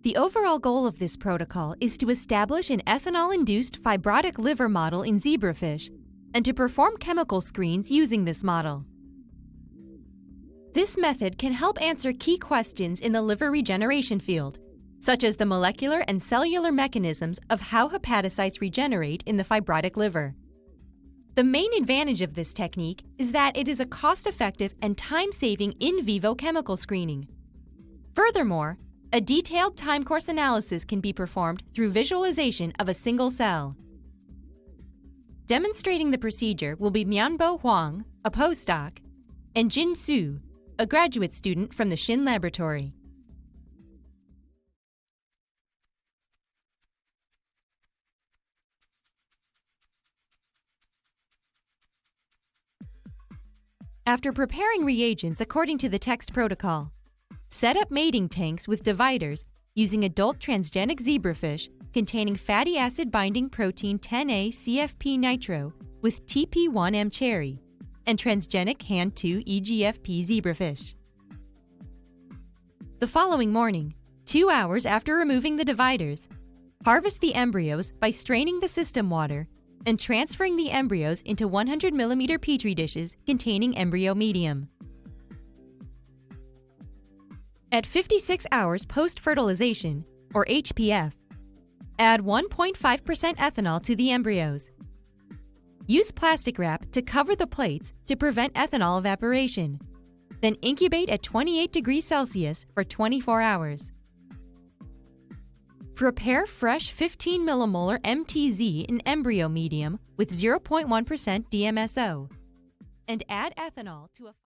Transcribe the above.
The overall goal of this protocol is to establish an ethanol-induced fibrotic liver model in zebrafish and to perform chemical screens using this model. This method can help answer key questions in the liver regeneration field, such as the molecular and cellular mechanisms of how hepatocytes regenerate in the fibrotic liver. The main advantage of this technique is that it is a cost-effective and time-saving in vivo chemical screening. Furthermore, a detailed time course analysis can be performed through visualization of a single cell. Demonstrating the procedure will be Mianbo Huang, a postdoc, and Jin Su, a graduate student from the Shin laboratory. After preparing reagents according to the text protocol, set up mating tanks with dividers using adult transgenic zebrafish containing fatty acid binding protein 10A CFP nitro with TP1M cherry and transgenic Han2 EGFP zebrafish. The following morning, 2 hours after removing the dividers, harvest the embryos by straining the system water and transferring the embryos into 100 mm Petri dishes containing embryo medium. At 56 hours post-fertilization, or HPF, add 1.5% ethanol to the embryos. Use plastic wrap to cover the plates to prevent ethanol evaporation. Then incubate at 28 degrees Celsius for 24 hours. Prepare fresh 15 millimolar MTZ in embryo medium with 0.1% DMSO and add ethanol to a